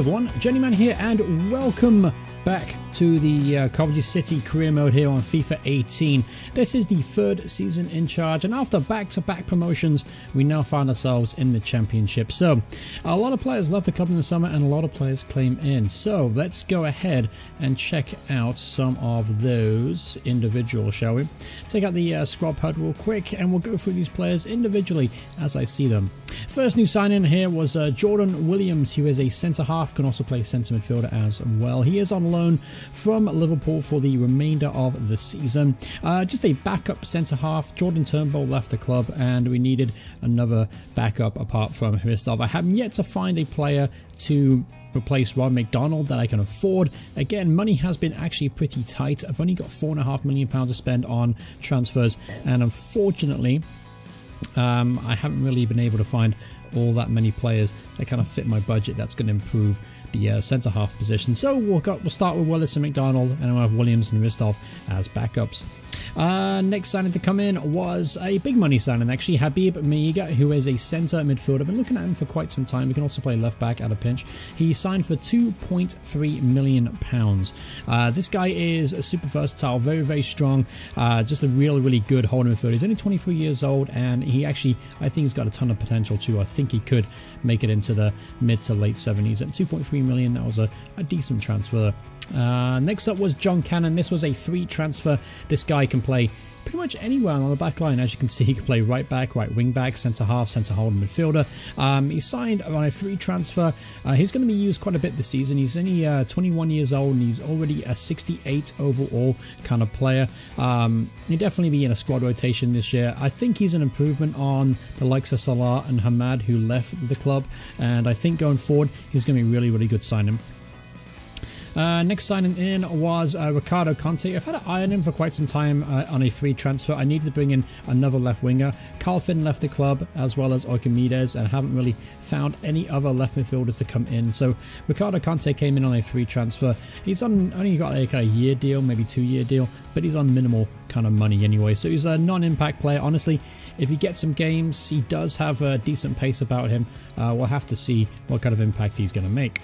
everyone, Journeyman here and welcome back to the Coventry City career mode here on FIFA 18. This is the third season in charge, and after back-to-back promotions we now find ourselves in the championship. So a lot of players left the club in the summer and a lot of players claim in, so let's go ahead and check out some of those individuals, shall we? Take out the squad pad real quick and we'll go through these players individually as I see them. First new sign-in here was Jordan Williams, who is a centre-half, can also play centre midfielder as well. He is on loan from Liverpool for the remainder of the season. Just a backup centre-half. Jordan Turnbull left the club and we needed another backup apart from Hristov. I haven't yet to find a player to replace Ron McDonald that I can afford. Again, money has been actually pretty tight. I've only got £4.5 million to spend on transfers, and unfortunately I haven't really been able to find all that many players that kind of fit my budget that's going to improve the centre-half position. So we'll start with Willis and McDonald, and we'll have Williams and Hristov as backups. Next signing to come in was a big money signing, actually, Habib Maiga, who is a centre midfielder. I've been looking at him for quite some time. He can also play left back at a pinch. He signed for £2.3 million. This guy is super versatile, very, very strong, just a really good holding midfielder. He's only 23 years old, and he actually, I think he's got a ton of potential too. I think he could make it into the mid to late 70s. At $2.3 million, that was a decent transfer. Next up was John Cannon. This was a free transfer. This guy can play pretty much anywhere on the back line. As you can see, he can play right back, right wing back, centre half, centre holding midfielder. He signed on a free transfer. He's going to be used quite a bit this season. He's only 21 years old and he's already a 68 overall kind of player. He'll definitely be in a squad rotation this year. I think he's an improvement on the likes of Salah and Hamad, who left the club, and I think going forward he's going to be really good signing. Next signing in was Ricardo Conte. I've had an eye on him for quite some time on a free transfer. I needed to bring in another left winger. Carl Finn left the club, as well as Archimedes, and haven't really found any other left midfielders to come in. So Ricardo Conte came in on a free transfer. He's only got like a year deal, maybe 2-year deal, but he's on minimal kind of money anyway. So he's a non-impact player. Honestly, if he gets some games, he does have a decent pace about him. We'll have to see what kind of impact he's going to make.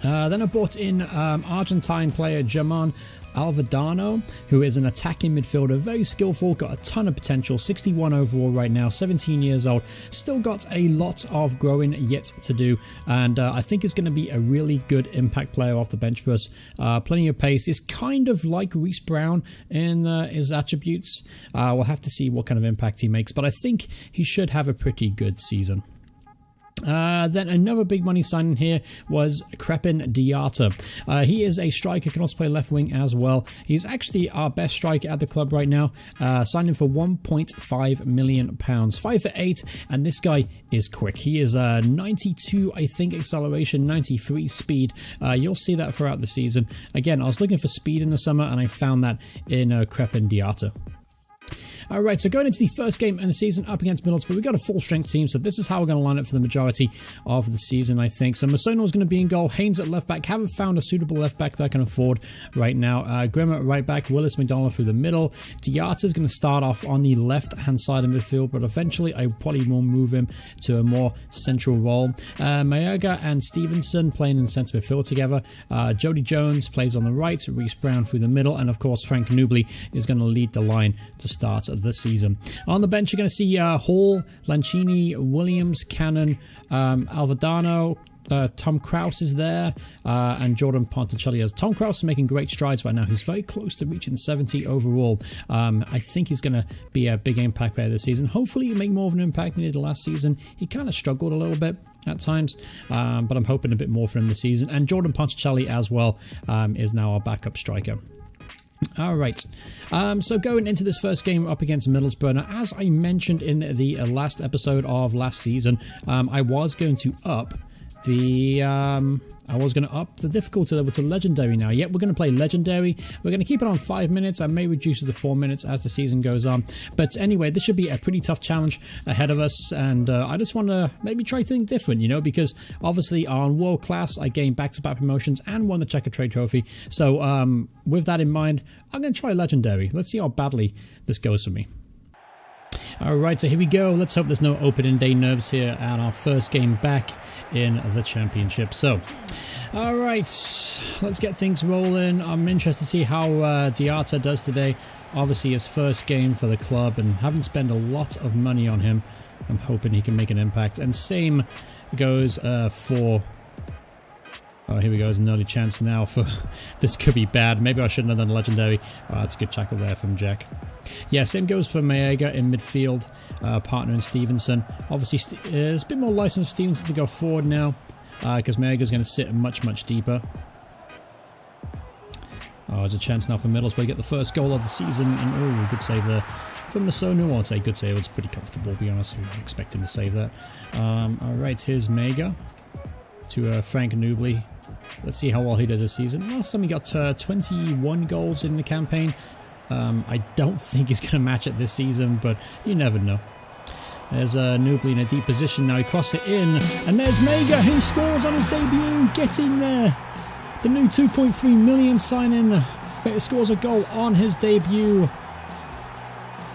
Then I brought in Argentine player German Alvadano, who is an attacking midfielder, very skillful, got a ton of potential, 61 overall right now, 17 years old, still got a lot of growing yet to do, and I think is going to be a really good impact player off the bench for us. Plenty of pace, is kind of like Reece Brown in his attributes. We'll have to see what kind of impact he makes, but I think he should have a pretty good season. Then another big money signing here was Crepin Diatta. He is a striker, can also play left wing as well. He's actually our best striker at the club right now, signing for £1.5 million, 5'8", and this guy is quick. He is 92, I think, acceleration, 93 speed. You'll see that throughout the season. Again, I was looking for speed in the summer and I found that in Crepin Diatta. Alright, so going into the first game in the season up against Middlesbrough, we've got a full strength team, so this is how we're going to line up for the majority of the season, I think. So Masono is going to be in goal, Haynes at left back. Haven't found a suitable left back that I can afford right now. Grimm at right back, Willis McDonald through the middle. Diatta is going to start off on the left-hand side of midfield, but eventually I probably will move him to a more central role. Mayorga and Stevenson playing in centre midfield together. Jody Jones plays on the right, Reece Brown through the middle, and of course Frank Nubli is going to lead the line to start this season. On the bench, you're going to see Hall, Lanchini, Williams, Cannon, Alvadano, Tom Krause is there, and Jordan Ponticelli. As Tom Krause is making great strides right now. He's very close to reaching 70 overall. I think he's going to be a big impact player this season. Hopefully he'll make more of an impact than he did last season. He kind of struggled a little bit at times, but I'm hoping a bit more for him this season. And Jordan Ponticelli as well is now our backup striker. Alright, so going into this first game up against Middlesbrough, now, as I mentioned in the last episode of last season, I was going to up the difficulty level to Legendary now. Yep, we're going to play Legendary. We're going to keep it on 5 minutes. I may reduce it to 4 minutes as the season goes on. But anyway, this should be a pretty tough challenge ahead of us. And I just want to maybe try something different, you know, because obviously on World Class, I gained back-to-back promotions and won the Checker Trade Trophy. So with that in mind, I'm going to try Legendary. Let's see how badly this goes for me. Alright, so here we go. Let's hope there's no opening day nerves here at our first game back in the championship. So, alright, let's get things rolling. I'm interested to see how Diarra does today. Obviously his first game for the club, and haven't spent a lot of money on him. I'm hoping he can make an impact. And same goes for... Oh, here we go. There's an early chance now for... This could be bad. Maybe I shouldn't have done a legendary. Oh, that's a good tackle there from Jack. Yeah, same goes for Maega in midfield. Partner in Stevenson. Obviously, there's a bit more license for Stevenson to go forward now. Because Maega's going to sit much, much deeper. Oh, there's a chance now for Middlesbrough to get the first goal of the season. And, oh, good save there from Masonu. I'd say good save. It's pretty comfortable, to be honest. We didn't expect him to save that. Alright, here's Maega to Frank Nubly. Let's see how well he does this season. Last time he got 21 goals in the campaign. I don't think he's going to match it this season, but you never know. There's Nubly in a deep position now. He crosses it in, and there's Maega who scores on his debut. Get in there. The new 2.3 million signing. He scores a goal on his debut.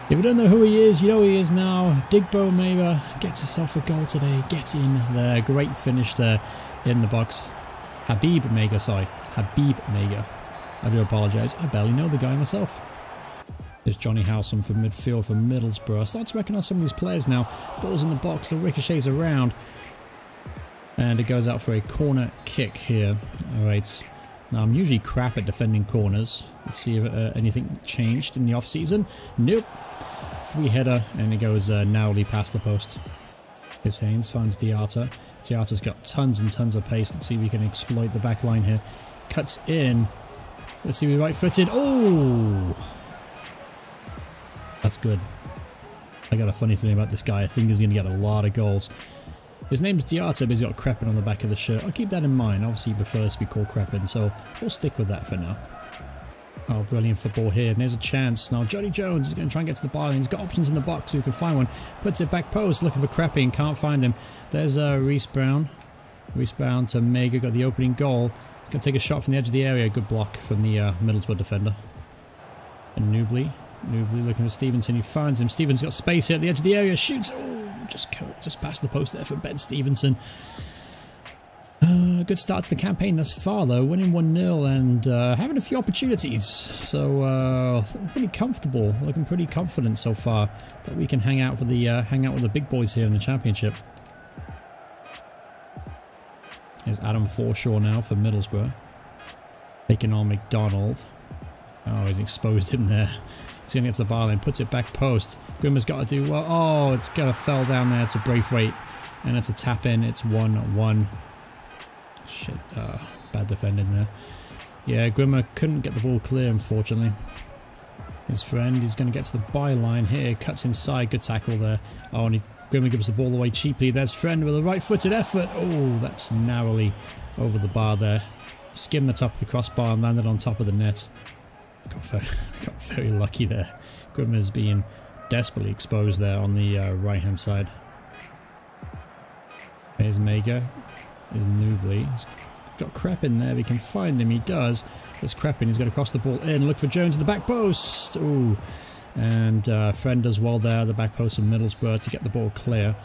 If you don't know who he is, you know who he is now. Digbo Maega gets himself a goal today. Get in there. Great finish there in the box. Habib Maega, sorry. Habib Maega. I do apologise. I barely know the guy myself. There's Johnny Howson from midfield for Middlesbrough. I start to recognise some of these players now. Ball's in the box. The ricochets around. And it goes out for a corner kick here. Alright. Now, I'm usually crap at defending corners. Let's see if anything changed in the off-season. Nope. Free header, and it goes narrowly past the post. His Haynes finds Diarra. Diarra's got tons and tons of pace. Let's see if we can exploit the back line here. Cuts in. Let's see if we're right-footed. Oh! That's good. I got a funny feeling about this guy. I think he's going to get a lot of goals. His name's Diarra, but he's got Crepin on the back of the shirt. I'll keep that in mind. Obviously, he prefers to be called Crepin, so we'll stick with that for now. Oh, brilliant football here. And there's a chance. Now, Johnny Jones is going to try and get to the bar. He's got options in the box, so he can find one. Puts it back post, looking for Crepin. Can't find him. There's Reece Brown. Reece Brown to Maega. Got the opening goal. He's going to take a shot from the edge of the area. Good block from the Middlesbrough defender. And Nubly. Nubly looking for Stevenson. He finds him. Stevenson's got space here at the edge of the area. Shoots. Oh, just past the post there for Ben Stevenson. Good start to the campaign thus far, though. Winning 1-0 and having a few opportunities. So pretty comfortable. Looking pretty confident so far that we can hang out with the big boys here in the championship. There's Adam Forshaw now for Middlesbrough. Taking on McDonald. Oh, he's exposed him there. He's going to get to the bar line, puts it back post. Grimmer's got to do well. Oh, it's going to fell down there. It's a Braithwaite, and it's a tap in. It's 1-1. Shit, bad defending there. Yeah, Grimmer couldn't get the ball clear, unfortunately. His friend, he's going to get to the byline here. Cuts inside, good tackle there. Oh, and Grimmer gives the ball away cheaply. There's Friend with a right-footed effort. Oh, that's narrowly over the bar there. Skimmed the top of the crossbar and landed on top of the net. Got very lucky there. Grimmer's being desperately exposed there on the right-hand side. There's Maega. There's Nubly. He's got Crepin there. We can find him. He does. There's Crepin. He's going to cross the ball in. Look for Jones at the back post. Ooh. And Friend does well there at the back post of Middlesbrough to get the ball clear.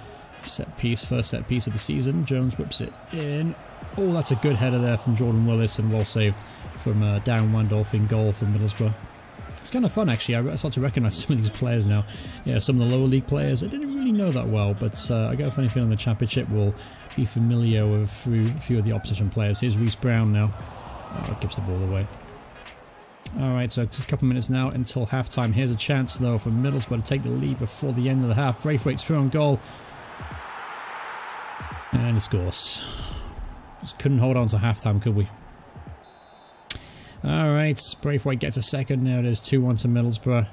Set piece. First set piece of the season. Jones whips it in. Oh, that's a good header there from Jordan Willis, and well saved from Darren Wandolph in goal from Middlesbrough. It's kind of fun, actually. I start to recognise some of these players now. Yeah, some of the lower league players I didn't really know that well, but I got a funny feeling the championship will be familiar with a few of the opposition players. Here's Reece Brown now. Oh, gives the ball away. Alright, so just a couple of minutes now until half-time. Here's a chance, though, for Middlesbrough to take the lead before the end of the half. Braithwaite's through on goal. And he scores. Just couldn't hold on to half-time, could we? Alright, Braithwaite gets a second. Now there's 2-1 to Middlesbrough.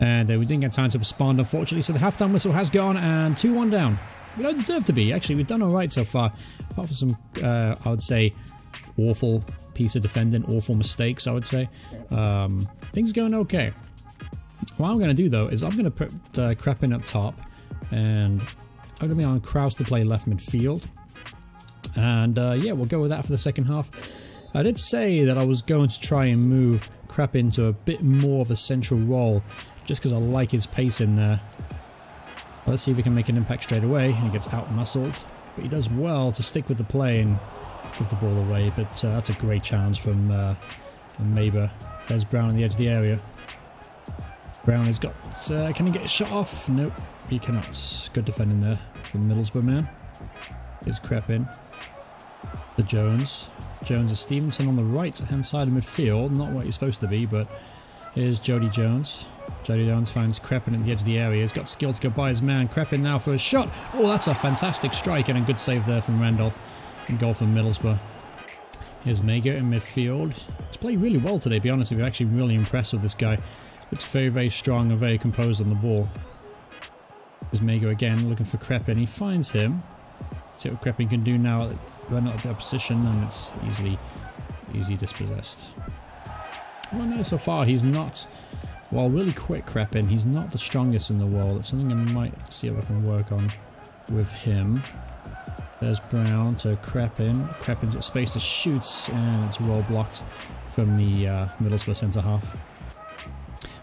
And we didn't get time to respond, unfortunately, so the half-time whistle has gone and 2-1 down. We don't deserve to be. Actually, we've done alright so far. Apart from some, I would say, awful piece of defending, awful mistakes, I would say. Things are going okay. What I'm going to do, though, is I'm going to put Crepin up top. And I'm going to be on Kraus to play left midfield. And, yeah, we'll go with that for the second half. I did say that I was going to try and move Crepin to a bit more of a central role, just because I like his pace in there. Let's see if we can make an impact straight away. And he gets out-muscled. But he does well to stick with the play and give the ball away. But that's a great challenge from Maber. There's Brown on the edge of the area. Brown has got... can he get a shot off? Nope, he cannot. Good defending there from Middlesbrough man. Here's Crepin. The Jones. Jones is Stevenson on the right-hand side of midfield. Not what he's supposed to be, but here's Jody Jones. Jody Jones finds Crepin at the edge of the area. He's got skill to go by his man. Crepin now for a shot. Oh, that's a fantastic strike and a good save there from Randolph. And goal from Middlesbrough. Here's Mega in midfield. He's played really well today, to be honest with you. Actually really impressed with this guy. It's very, very strong and very composed on the ball. There's Mega again, looking for Crepin. He finds him. See what Crepin can do now. Run out of their position, and it's easy dispossessed. Well, no, so far he's not... Well, really quick Crepin. He's not the strongest in the world. It's something I might see if I can work on with him. There's Brown to Crepin. Crepin's got space to shoot, and it's well blocked from the Middlesbrough centre-half.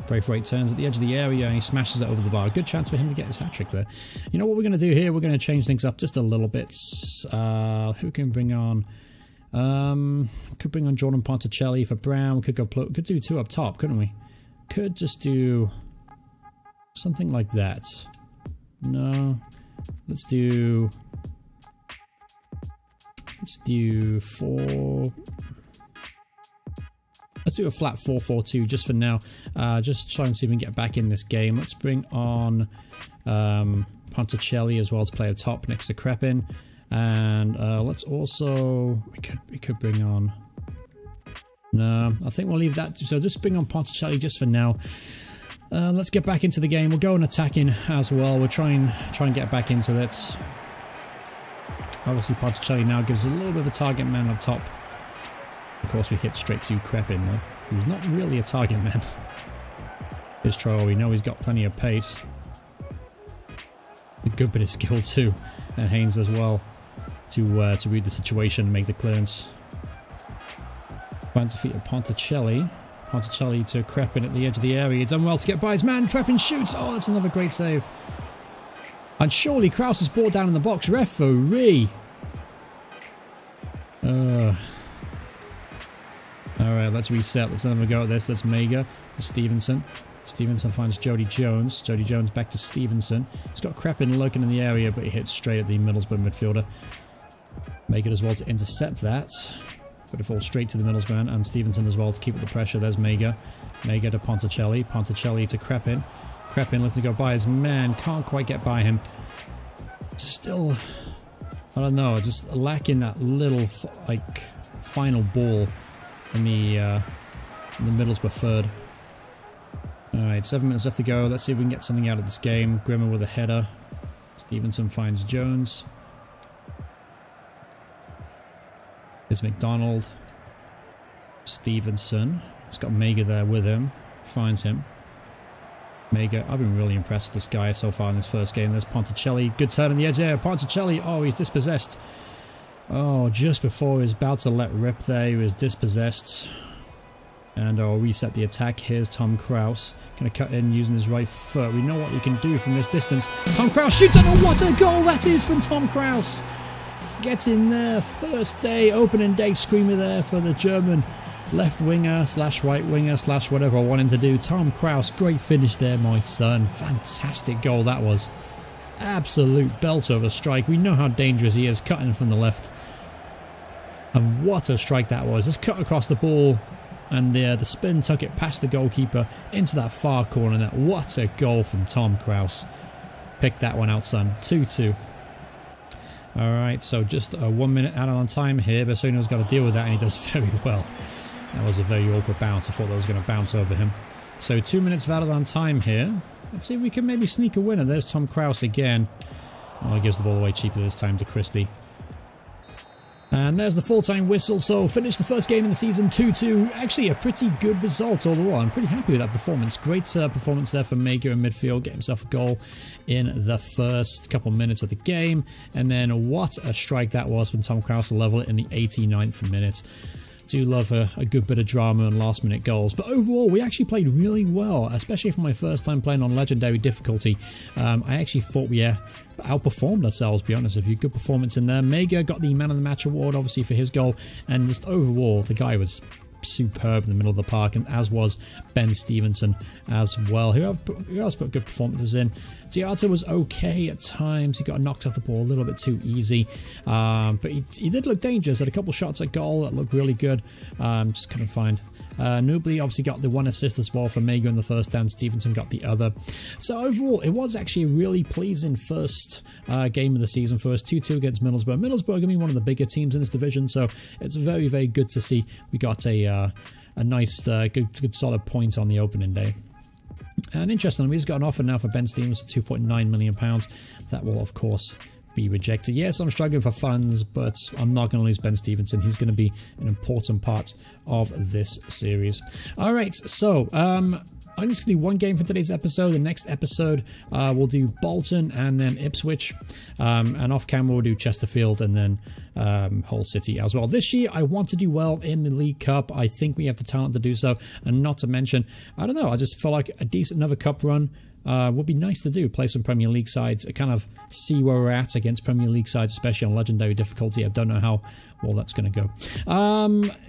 Braithwaite turns at the edge of the area and he smashes it over the bar. Good chance for him to get his hat-trick there. You know what we're going to do here? We're going to change things up just a little bit. Who can bring on? Could bring on Jordan Ponticelli for Brown. Could do two up top, couldn't we? Could just do something like that. No. Let's do 4... Let's do a flat 4-4-2 just for now. Just try and see if we can get back in this game. Let's bring on Ponticelli as well to play up top next to Crepin. And let's also... We could bring on... No, I think we'll leave that. So just bring on Ponticelli just for now. Let's get back into the game. We'll go and attacking as well. We'll try and get back into it. Obviously Ponticelli now gives a little bit of a target man up top. Of course, we hit straight to Crepin, though, who's not really a target man. Here's Troll. We know he's got plenty of pace. A good bit of skill, too. And Haynes as well, to read the situation and make the clearance. Finds the feet of Ponticelli. Ponticelli to Crepin at the edge of the area. He's done well to get by his man. Crepin shoots. Oh, that's another great save. And surely Kraus is brought down in the box. Referee. Alright, let's reset. Let's have a go at this. That's Mega to Stevenson. Stevenson finds Jody Jones. Jody Jones back to Stevenson. He's got Crepin lurking in the area, but he hits straight at the Middlesbrough midfielder. Make it as well to intercept that. But it falls straight to the Middlesbrough and Stevenson as well to keep up the pressure. There's Mega. Mega to Ponticelli. Ponticelli to Crepin. Crepin looking to go by his man. Can't quite get by him. Still, I don't know. Just lacking that little, like, final ball in the Middlesbrough third. Alright, 7 minutes left to go. Let's see if we can get something out of this game. Grimmer with a header. Stevenson finds Jones. Here's McDonald. Stevenson. He's got Mega there with him. Finds him. Mega. I've been really impressed with this guy so far in this first game. There's Ponticelli. Good turn on the edge there. Ponticelli. Oh, he's dispossessed. Oh, just before he was about to let rip there, he was dispossessed. And I'll reset the attack. Here's Tom Kraus. Going to cut in using his right foot. We know what he can do from this distance. Tom Kraus shoots it. Oh, what a goal that is from Tom Kraus. Get in there. First day, opening day screamer there for the German left winger / right winger / whatever I want him to do. Tom Kraus, great finish there, my son. Fantastic goal that was. Absolute belter of a strike. We know how dangerous he is, cutting from the left. And what a strike that was. Just cut across the ball, and the spin took it past the goalkeeper into that far corner net. What a goal from Tom Kraus. Pick that one out, son. 2-2. Alright, so just a 1 minute added on time here. Bersuno's got to deal with that, and he does very well. That was a very awkward bounce. I thought that was going to bounce over him. So 2 minutes of added on time here. Let's see if we can maybe sneak a winner. There's Tom Kraus again. Oh, he gives the ball away cheaply this time to Christie. And there's the full-time whistle. So finish the first game in the season 2-2. Actually a pretty good result overall. I'm pretty happy with that performance. Great performance there for Mega in midfield. Get himself a goal in the first couple minutes of the game. And then what a strike that was from Tom Kraus to level it in the 89th minute. Do love a good bit of drama and last-minute goals. But overall, we actually played really well, especially for my first time playing on Legendary difficulty. I actually thought we outperformed ourselves, to be honest with you. Good performance in there. Mega got the Man of the Match award, obviously, for his goal. And just overall, the guy was superb in the middle of the park, and as was Ben Stevenson as well. Who else put good performances in? Diatta was okay at times. He got knocked off the ball a little bit too easy, but he did look dangerous. Had a couple shots at goal that looked really good. Just couldn't find. Nubly obviously got the 1 assist as well for Mega in the first, and Stevenson got the other. So overall, it was actually a really pleasing first game of the season for us. 2-2 against Middlesbrough. Middlesbrough are going to be one of the bigger teams in this division, so it's very, very good to see we got a nice, good solid point on the opening day. And interestingly, we just got an offer now for Ben Stevenson, £2.9 million. That will, of course, be rejected. Yes, I'm struggling for funds, but I'm not going to lose Ben Stevenson. He's going to be an important part of this series. All right, so I'm just going to do one game for today's episode. The next episode, we'll do Bolton and then Ipswich. And off camera, we'll do Chesterfield and then Hull City as well. This year, I want to do well in the League Cup. I think we have the talent to do so. And not to mention, I don't know, I just feel like a decent another cup run would be nice to do. Play some Premier League sides, kind of see where we're at against Premier League sides, especially on Legendary difficulty. I don't know how well that's going to go.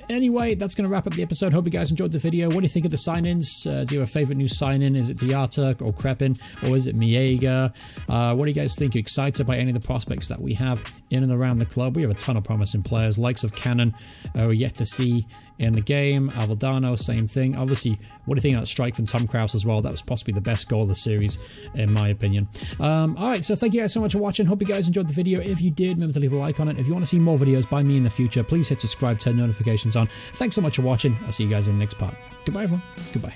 Anyway, that's going to wrap up the episode. Hope you guys enjoyed the video. What do you think of the sign-ins? Do you have a favourite new sign-in? Is it Diatta or Crepin, or is it Miega? What do you guys think? Are you excited by any of the prospects that we have in and around the club? We have a ton of promising players. Likes of Cannon are yet to see in the game. Avaldano, same thing. Obviously, what do you think of that strike from Tom Krause as well? That was possibly the best goal of the series, in my opinion. Alright, so thank you guys so much for watching. Hope you guys enjoyed the video. If you did, remember to leave a like on it. If you want to see more videos by me in the future, please hit subscribe, turn notifications on. Thanks so much for watching. I'll see you guys in the next part. Goodbye, everyone. Goodbye.